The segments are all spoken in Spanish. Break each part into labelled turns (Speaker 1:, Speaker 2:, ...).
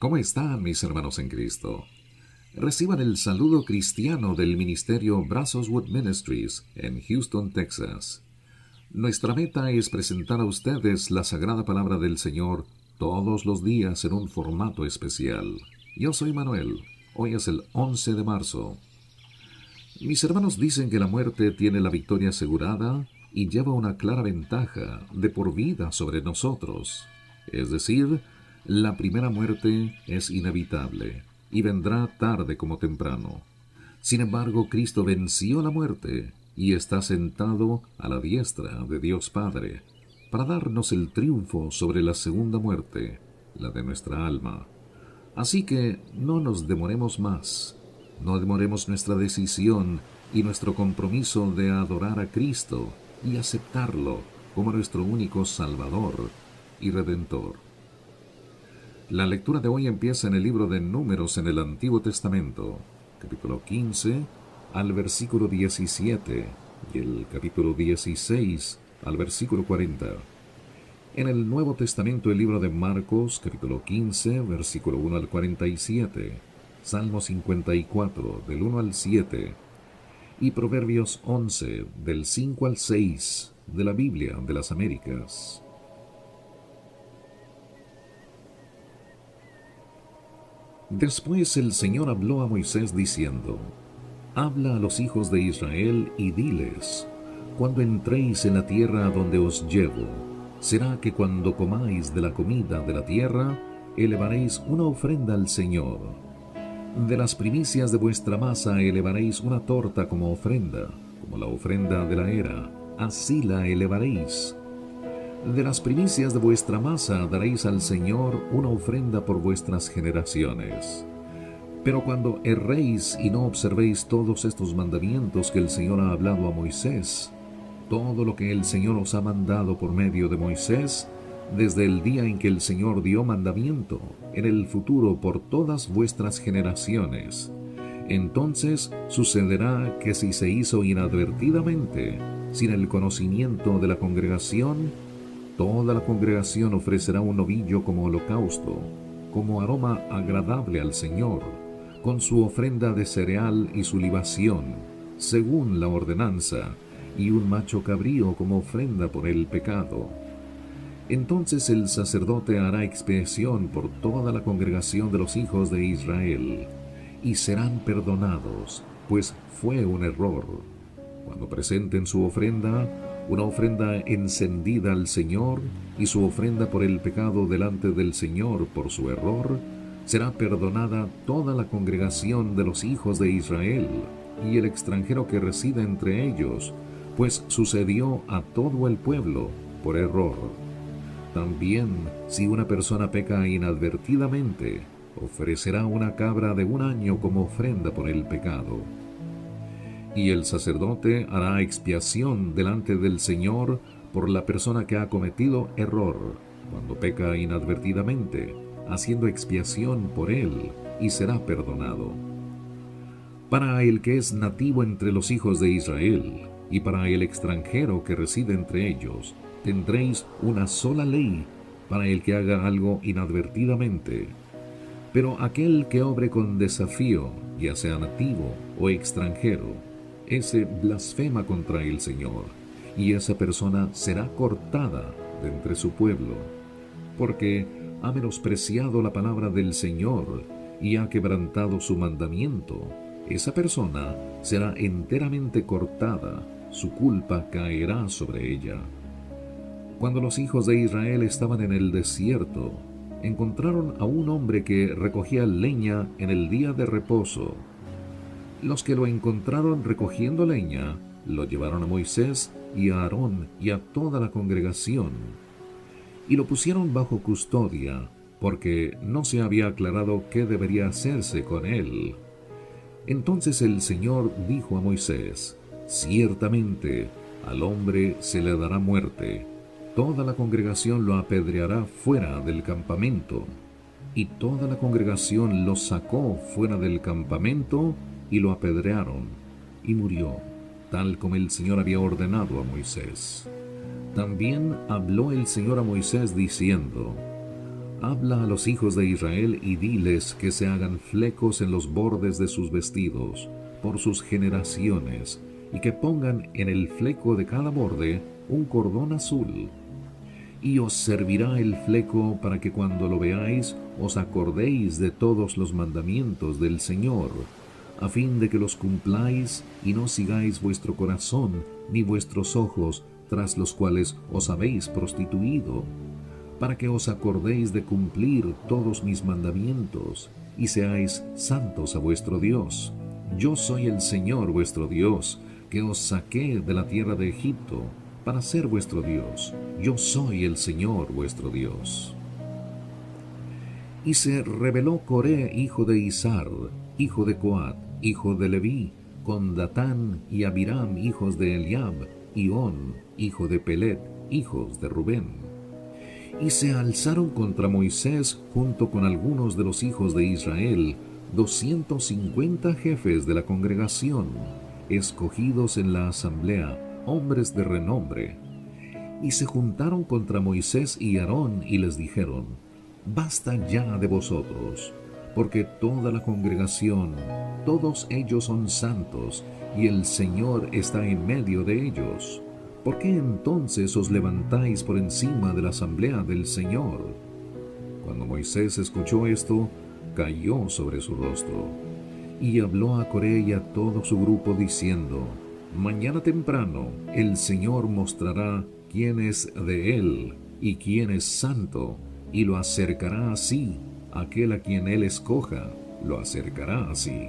Speaker 1: ¿Cómo están mis hermanos en Cristo? Reciban el saludo cristiano del ministerio Brazos Wood Ministries en Houston, Texas. Nuestra meta es presentar a ustedes la sagrada palabra del Señor todos los días en un formato especial. Yo soy Manuel. Hoy es el 11 de marzo. Mis hermanos dicen que la muerte tiene la victoria asegurada y lleva una clara ventaja de por vida sobre nosotros. Es decir, la primera muerte es inevitable y vendrá tarde como temprano. Sin embargo, Cristo venció la muerte y está sentado a la diestra de Dios Padre para darnos el triunfo sobre la segunda muerte, la de nuestra alma. Así que no nos demoremos más. No demoremos nuestra decisión y nuestro compromiso de adorar a Cristo y aceptarlo como nuestro único Salvador y Redentor. La lectura de hoy empieza en el libro de Números en el Antiguo Testamento, capítulo 15 al versículo 17 y el capítulo 16 al versículo 40. En el Nuevo Testamento, el libro de Marcos, capítulo 15, versículo 1 al 47, Salmo 54, del 1 al 7, y Proverbios 11, del 5 al 6, de la Biblia de las Américas. Después el Señor habló a Moisés diciendo: Habla a los hijos de Israel y diles: Cuando entréis en la tierra a donde os llevo, será que cuando comáis de la comida de la tierra, elevaréis una ofrenda al Señor. De las primicias de vuestra masa elevaréis una torta como ofrenda, como la ofrenda de la era, así la elevaréis. De las primicias de vuestra masa daréis al Señor una ofrenda por vuestras generaciones. Pero cuando erréis y no observéis todos estos mandamientos que el Señor ha hablado a Moisés, todo lo que el Señor os ha mandado por medio de Moisés, desde el día en que el Señor dio mandamiento, en el futuro por todas vuestras generaciones, entonces sucederá que si se hizo inadvertidamente, sin el conocimiento de la congregación, toda la congregación ofrecerá un novillo como holocausto, como aroma agradable al Señor, con su ofrenda de cereal y su libación, según la ordenanza, y un macho cabrío como ofrenda por el pecado. Entonces el sacerdote hará expiación por toda la congregación de los hijos de Israel, y serán perdonados, pues fue un error. Cuando presenten su ofrenda, una ofrenda encendida al Señor, y su ofrenda por el pecado delante del Señor por su error, será perdonada toda la congregación de los hijos de Israel, y el extranjero que reside entre ellos, pues sucedió a todo el pueblo por error. También, si una persona peca inadvertidamente, ofrecerá una cabra de un año como ofrenda por el pecado. Y el sacerdote hará expiación delante del Señor por la persona que ha cometido error, cuando peca inadvertidamente, haciendo expiación por él, y será perdonado. Para el que es nativo entre los hijos de Israel, y para el extranjero que reside entre ellos, tendréis una sola ley para el que haga algo inadvertidamente. Pero aquel que obre con desafío, ya sea nativo o extranjero, ese blasfema contra el Señor, y esa persona será cortada de entre su pueblo, porque ha menospreciado la palabra del Señor y ha quebrantado su mandamiento. Esa persona será enteramente cortada, su culpa caerá sobre ella. Cuando los hijos de Israel estaban en el desierto, encontraron a un hombre que recogía leña en el día de reposo. Los que lo encontraron recogiendo leña, lo llevaron a Moisés y a Aarón y a toda la congregación, y lo pusieron bajo custodia, porque no se había aclarado qué debería hacerse con él. Entonces el Señor dijo a Moisés: Ciertamente al hombre se le dará muerte, toda la congregación lo apedreará fuera del campamento. Y toda la congregación lo sacó fuera del campamento y lo apedrearon, y murió, tal como el Señor había ordenado a Moisés. También habló el Señor a Moisés diciendo: Habla a los hijos de Israel y diles que se hagan flecos en los bordes de sus vestidos, por sus generaciones, y que pongan en el fleco de cada borde un cordón azul. Y os servirá el fleco para que cuando lo veáis os acordéis de todos los mandamientos del Señor, a fin de que los cumpláis y no sigáis vuestro corazón ni vuestros ojos tras los cuales os habéis prostituido, para que os acordéis de cumplir todos mis mandamientos y seáis santos a vuestro Dios. Yo soy el Señor vuestro Dios, que os saqué de la tierra de Egipto, para ser vuestro Dios. Yo soy el Señor vuestro Dios. Y se rebeló Coré, hijo de Izar, hijo de Coat, hijo de Leví, con Datán y Abiram, hijos de Eliab, y On, hijo de Pelet, hijos de Rubén. Y se alzaron contra Moisés junto con algunos de los hijos de Israel, 250 jefes de la congregación, escogidos en la asamblea, hombres de renombre. Y se juntaron contra Moisés y Aarón y les dijeron: Basta ya de vosotros, porque toda la congregación, todos ellos son santos, y el Señor está en medio de ellos. ¿Por qué entonces os levantáis por encima de la asamblea del Señor? Cuando Moisés escuchó esto, cayó sobre su rostro. Y habló a Coré y a todo su grupo diciendo: Mañana temprano el Señor mostrará quién es de él y quién es santo, y lo acercará así. Aquel a quien él escoja, lo acercará así.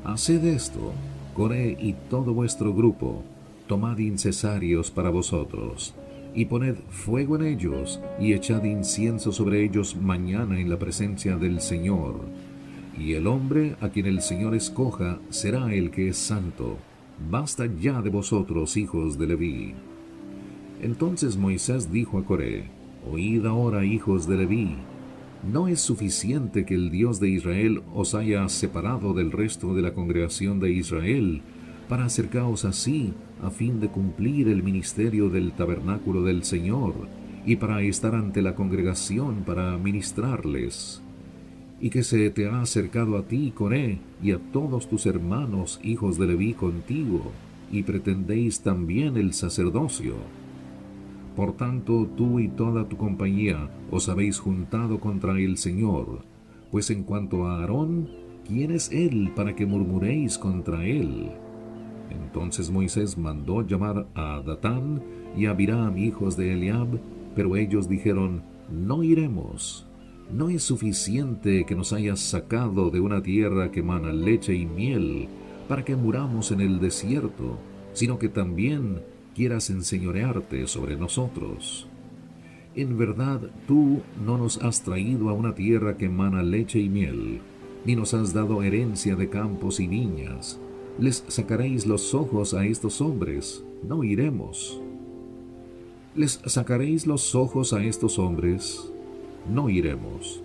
Speaker 1: Haced esto, Coré y todo vuestro grupo. Tomad incensarios para vosotros, y poned fuego en ellos, y echad incienso sobre ellos mañana en la presencia del Señor. Y el hombre a quien el Señor escoja será el que es santo. Basta ya de vosotros, hijos de Leví. Entonces Moisés dijo a Coré: Oíd ahora, hijos de Leví. ¿No es suficiente que el Dios de Israel os haya separado del resto de la congregación de Israel, para acercaos así, a fin de cumplir el ministerio del tabernáculo del Señor, y para estar ante la congregación para ministrarles? Y que se te ha acercado a ti, Coré, y a todos tus hermanos, hijos de Leví, contigo, y pretendéis también el sacerdocio. Por tanto, tú y toda tu compañía os habéis juntado contra el Señor, pues en cuanto a Aarón, ¿quién es él para que murmuréis contra él? Entonces Moisés mandó llamar a Datán y a Abiram, hijos de Eliab, pero ellos dijeron: No iremos. ¿No es suficiente que nos hayas sacado de una tierra que mana leche y miel, para que muramos en el desierto, sino que también quieras enseñorearte sobre nosotros? En verdad, tú no nos has traído a una tierra que mana leche y miel, ni nos has dado herencia de campos y viñas. Les sacaréis los ojos a estos hombres, no iremos. Les sacaréis los ojos a estos hombres, no iremos.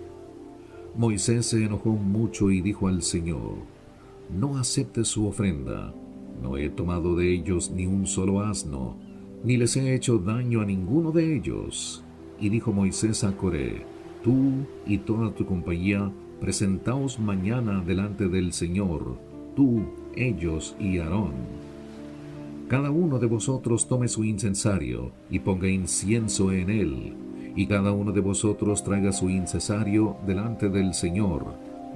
Speaker 1: Moisés se enojó mucho y dijo al Señor: No aceptes su ofrenda. No he tomado de ellos ni un solo asno, ni les he hecho daño a ninguno de ellos. Y dijo Moisés a Coré: Tú y toda tu compañía, presentaos mañana delante del Señor, tú, ellos y Aarón. Cada uno de vosotros tome su incensario y ponga incienso en él, y cada uno de vosotros traiga su incensario delante del Señor,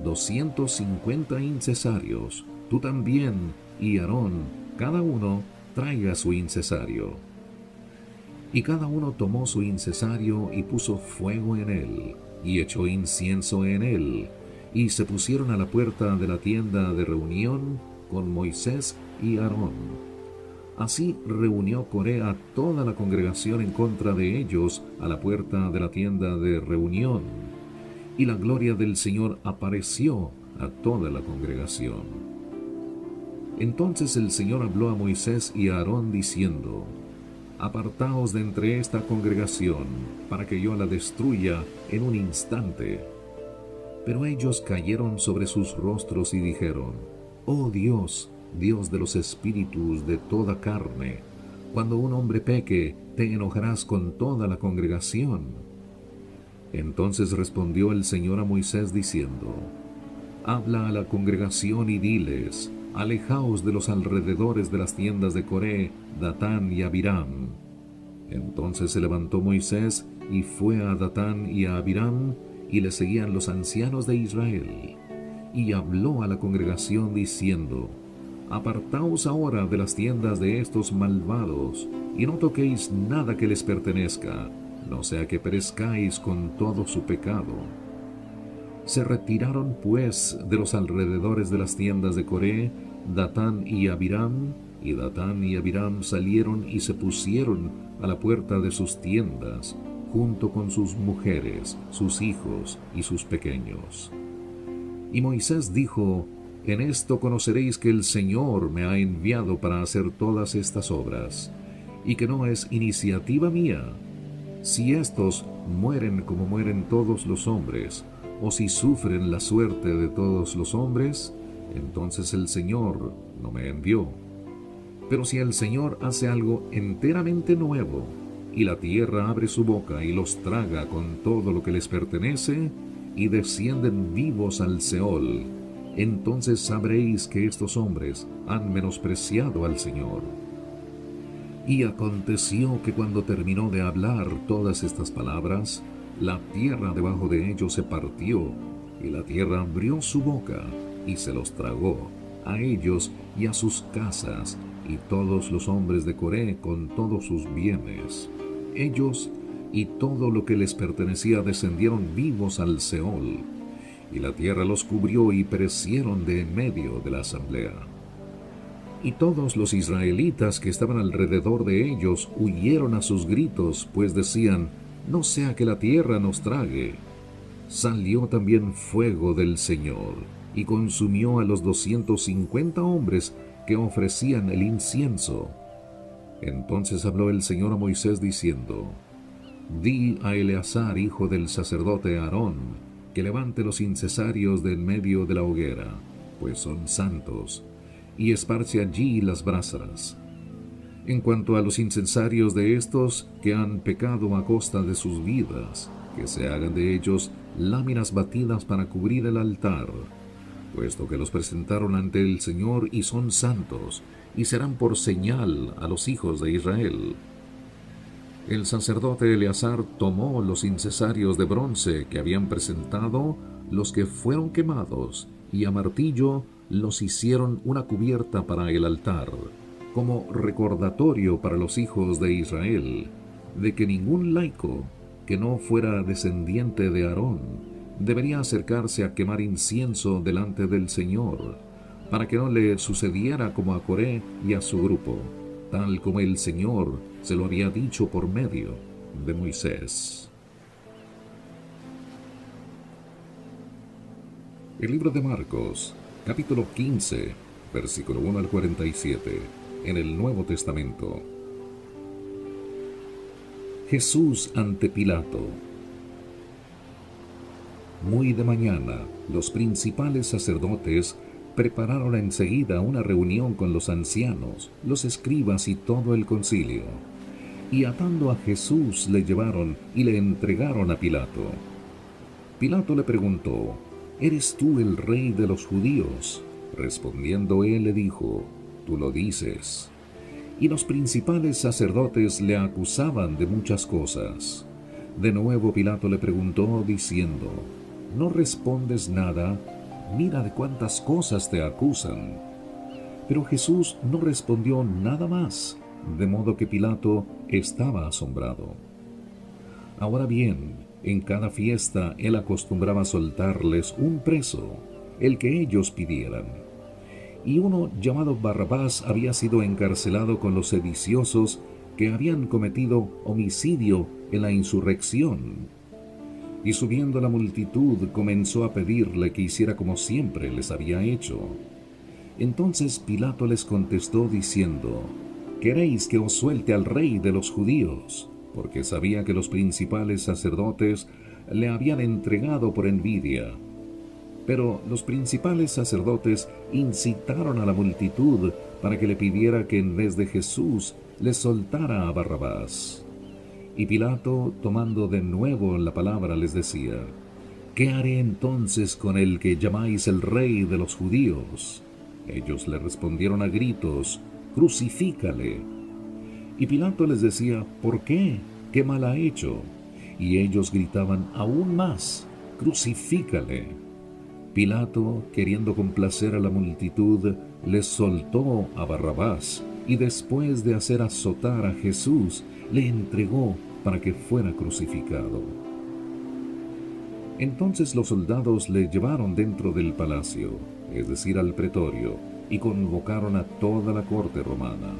Speaker 1: 250 incensarios, tú también y Aarón, cada uno traiga su incensario. Y cada uno tomó su incensario y puso fuego en él, y echó incienso en él, y se pusieron a la puerta de la tienda de reunión con Moisés y Aarón. Así reunió Coré a toda la congregación en contra de ellos a la puerta de la tienda de reunión, y la gloria del Señor apareció a toda la congregación. Entonces el Señor habló a Moisés y a Aarón diciendo: Apartaos de entre esta congregación, para que yo la destruya en un instante. Pero ellos cayeron sobre sus rostros y dijeron: Oh Dios, Dios de los espíritus de toda carne, cuando un hombre peque, te enojarás con toda la congregación. Entonces respondió el Señor a Moisés diciendo: Habla a la congregación y diles: Alejaos de los alrededores de las tiendas de Coré, Datán y Abiram. Entonces se levantó Moisés y fue a Datán y a Abiram, y le seguían los ancianos de Israel. Y habló a la congregación diciendo: Apartaos ahora de las tiendas de estos malvados, y no toquéis nada que les pertenezca, no sea que perezcáis con todo su pecado. Se retiraron pues de los alrededores de las tiendas de Coré, Datán y Abiram, y Datán y Abiram salieron y se pusieron a la puerta de sus tiendas, junto con sus mujeres, sus hijos y sus pequeños. Y Moisés dijo: En esto conoceréis que el Señor me ha enviado para hacer todas estas obras, y que no es iniciativa mía. Si éstos mueren como mueren todos los hombres, o si sufren la suerte de todos los hombres, entonces el Señor no me envió. Pero si el Señor hace algo enteramente nuevo, y la tierra abre su boca y los traga con todo lo que les pertenece, y descienden vivos al Seol, entonces sabréis que estos hombres han menospreciado al Señor. Y aconteció que cuando terminó de hablar todas estas palabras, la tierra debajo de ellos se partió, y la tierra abrió su boca, y se los tragó, a ellos y a sus casas, y todos los hombres de Coré con todos sus bienes. Ellos y todo lo que les pertenecía descendieron vivos al Seol, y la tierra los cubrió y perecieron de en medio de la asamblea. Y todos los israelitas que estaban alrededor de ellos huyeron a sus gritos, pues decían: No sea que la tierra nos trague. Salió también fuego del Señor, y consumió a los 250 hombres que ofrecían el incienso. Entonces habló el Señor a Moisés diciendo: Di a Eleazar, hijo del sacerdote Aarón, que levante los incensarios de en medio de la hoguera, pues son santos, y esparce allí las brasas. En cuanto a los incensarios de estos que han pecado a costa de sus vidas, que se hagan de ellos láminas batidas para cubrir el altar, puesto que los presentaron ante el Señor y son santos, y serán por señal a los hijos de Israel. El sacerdote Eleazar tomó los incensarios de bronce que habían presentado los que fueron quemados, y a martillo los hicieron una cubierta para el altar, como recordatorio para los hijos de Israel, de que ningún laico que no fuera descendiente de Aarón debería acercarse a quemar incienso delante del Señor, para que no le sucediera como a Coré y a su grupo, tal como el Señor se lo había dicho por medio de Moisés. El libro de Marcos, capítulo 15, versículo 1 al 47, en el Nuevo Testamento. Jesús ante Pilato. Muy de mañana, los principales sacerdotes prepararon enseguida una reunión con los ancianos, los escribas y todo el concilio. Y atando a Jesús le llevaron y le entregaron a Pilato. Pilato le preguntó: ¿Eres tú el rey de los judíos? Respondiendo él le dijo: Tú lo dices. Y los principales sacerdotes le acusaban de muchas cosas. De nuevo Pilato le preguntó diciendo: ¿No respondes nada? Mira de cuántas cosas te acusan. Pero Jesús no respondió nada más, de modo que Pilato estaba asombrado. Ahora bien, en cada fiesta él acostumbraba soltarles un preso, el que ellos pidieran. Y uno llamado Barrabás había sido encarcelado con los sediciosos que habían cometido homicidio en la insurrección. Y subiendo la multitud comenzó a pedirle que hiciera como siempre les había hecho. Entonces Pilato les contestó diciendo: ¿Queréis que os suelte al rey de los judíos? Porque sabía que los principales sacerdotes le habían entregado por envidia. Pero los principales sacerdotes incitaron a la multitud para que le pidiera que en vez de Jesús les soltara a Barrabás. Y Pilato, tomando de nuevo la palabra, les decía: ¿Qué haré entonces con el que llamáis el Rey de los judíos? Ellos le respondieron a gritos: Crucifícale. Y Pilato les decía: ¿Por qué? ¿Qué mal ha hecho? Y ellos gritaban aún más: Crucifícale. Pilato, queriendo complacer a la multitud, les soltó a Barrabás, y después de hacer azotar a Jesús, le entregó para que fuera crucificado. Entonces los soldados le llevaron dentro del palacio, es decir, al pretorio, y convocaron a toda la corte romana.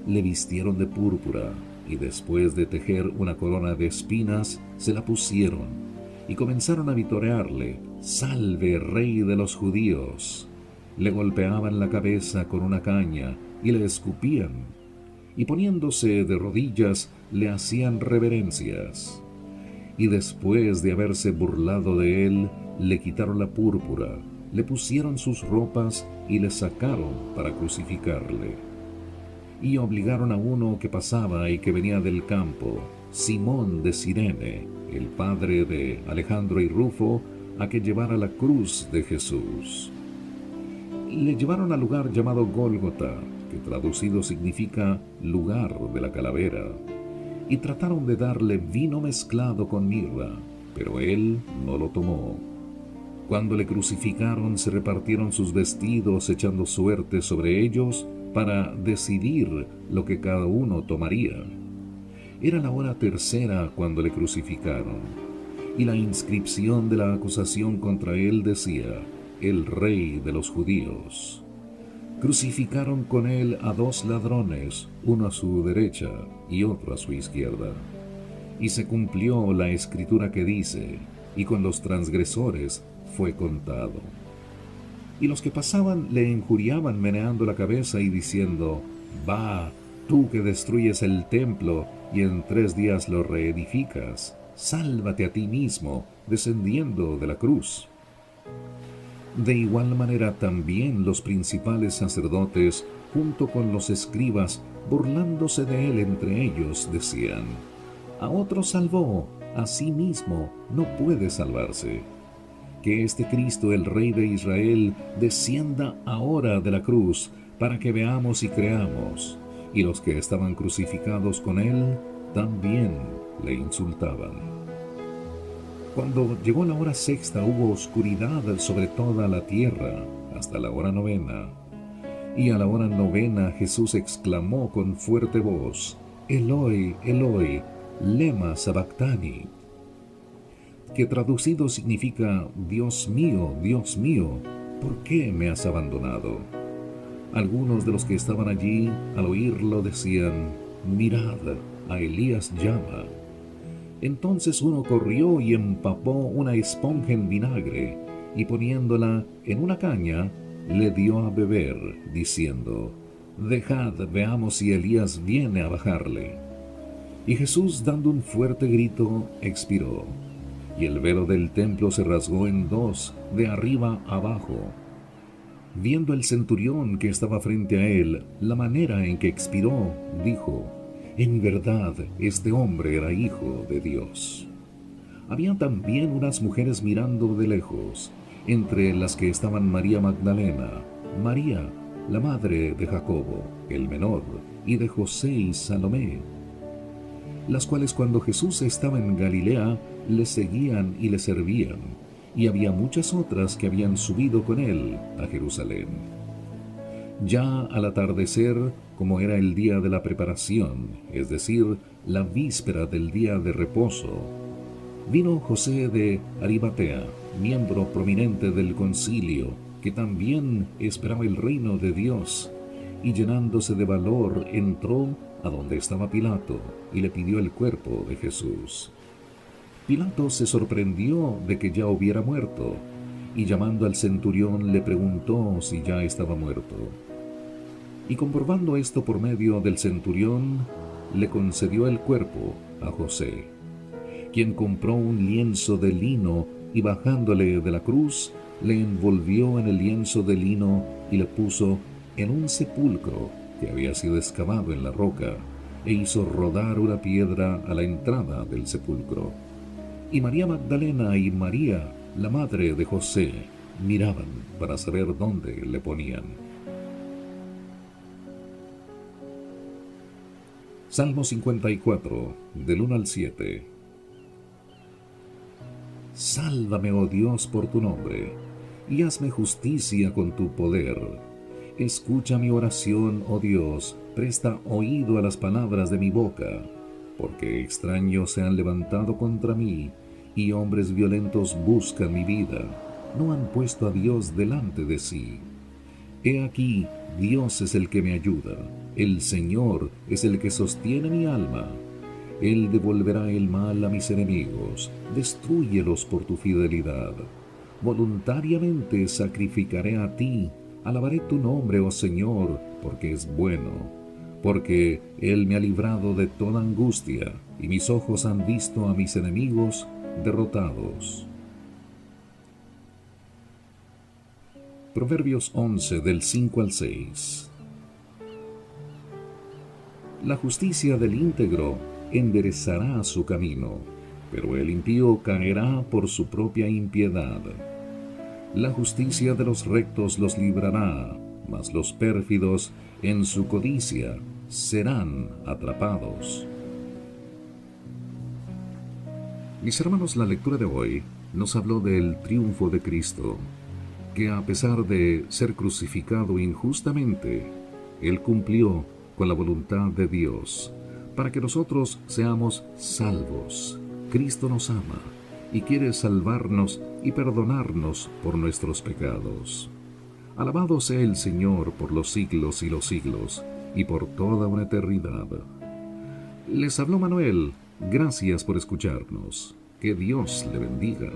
Speaker 1: Le vistieron de púrpura, y después de tejer una corona de espinas, se la pusieron, y comenzaron a vitorearle: «Salve, Rey de los judíos». Le golpeaban la cabeza con una caña, y le escupían, y poniéndose de rodillas, le hacían reverencias. Y después de haberse burlado de él, le quitaron la púrpura, le pusieron sus ropas y le sacaron para crucificarle. Y obligaron a uno que pasaba y que venía del campo, Simón de Cirene, el padre de Alejandro y Rufo, a que llevara la cruz de Jesús. Le llevaron al lugar llamado Gólgota, que traducido significa lugar de la calavera, y trataron de darle vino mezclado con mirra, pero él no lo tomó. Cuando le crucificaron, se repartieron sus vestidos echando suerte sobre ellos para decidir lo que cada uno tomaría. Era la hora tercera cuando le crucificaron, y la inscripción de la acusación contra él decía: el Rey de los judíos. Crucificaron con él a 2 ladrones, uno a su derecha y otro a su izquierda. Y se cumplió la escritura que dice: y con los transgresores fue contado. Y los que pasaban le injuriaban meneando la cabeza y diciendo: Va, tú que destruyes el templo y en 3 días lo reedificas, sálvate a ti mismo, descendiendo de la cruz. De igual manera también los principales sacerdotes, junto con los escribas, burlándose de él entre ellos, decían: A otro salvó, a sí mismo no puede salvarse. Que este Cristo, el Rey de Israel, descienda ahora de la cruz, para que veamos y creamos. Y los que estaban crucificados con él también le insultaban. Cuando llegó la hora sexta, hubo oscuridad sobre toda la tierra hasta la hora 9. Y a la hora 9 Jesús exclamó con fuerte voz: Eloi, Eloi, lema sabactani, que traducido significa: Dios mío, ¿por qué me has abandonado? Algunos de los que estaban allí, al oírlo, decían: Mirad, a Elías llama. Entonces uno corrió y empapó una esponja en vinagre, y poniéndola en una caña, le dio a beber, diciendo: Dejad, veamos si Elías viene a bajarle. Y Jesús, dando un fuerte grito, expiró, y el velo del templo se rasgó en 2, de arriba abajo. Viendo el centurión que estaba frente a él la manera en que expiró, dijo: En verdad, este hombre era hijo de Dios. Había también unas mujeres mirando de lejos, entre las que estaban María Magdalena, María, la madre de Jacobo, el menor, y de José y Salomé, las cuales cuando Jesús estaba en Galilea le seguían y le servían, y había muchas otras que habían subido con él a Jerusalén. Ya al atardecer, como era el día de la preparación, es decir, la víspera del día de reposo, vino José de Arimatea, miembro prominente del concilio, que también esperaba el reino de Dios, y llenándose de valor entró a donde estaba Pilato y le pidió el cuerpo de Jesús. Pilato se sorprendió de que ya hubiera muerto, y llamando al centurión le preguntó si ya estaba muerto. Y comprobando esto por medio del centurión, le concedió el cuerpo a José, quien compró un lienzo de lino y bajándole de la cruz, le envolvió en el lienzo de lino y le puso en un sepulcro que había sido excavado en la roca, e hizo rodar una piedra a la entrada del sepulcro. Y María Magdalena y María, la madre de José, miraban para saber dónde le ponían. Salmo 54, del 1 al 7. Sálvame, oh Dios, por tu nombre, y hazme justicia con tu poder. Escucha mi oración, oh Dios, presta oído a las palabras de mi boca, porque extraños se han levantado contra mí, y hombres violentos buscan mi vida. No han puesto a Dios delante de sí. He aquí, Dios es el que me ayuda, el Señor es el que sostiene mi alma. Él devolverá el mal a mis enemigos, destrúyelos por tu fidelidad. Voluntariamente sacrificaré a ti, alabaré tu nombre, oh Señor, porque es bueno, porque Él me ha librado de toda angustia, y mis ojos han visto a mis enemigos derrotados. Proverbios 11 del 5 al 6. La justicia del íntegro enderezará su camino, pero el impío caerá por su propia impiedad. La justicia de los rectos los librará, mas los pérfidos en su codicia serán atrapados. Mis hermanos, la lectura de hoy nos habló del triunfo de Cristo, que a pesar de ser crucificado injustamente, Él cumplió con la voluntad de Dios, para que nosotros seamos salvos. Cristo nos ama y quiere salvarnos y perdonarnos por nuestros pecados. Alabado sea el Señor por los siglos y los siglos, y por toda una eternidad. Les habló Manuel. Gracias por escucharnos. Que Dios le bendiga.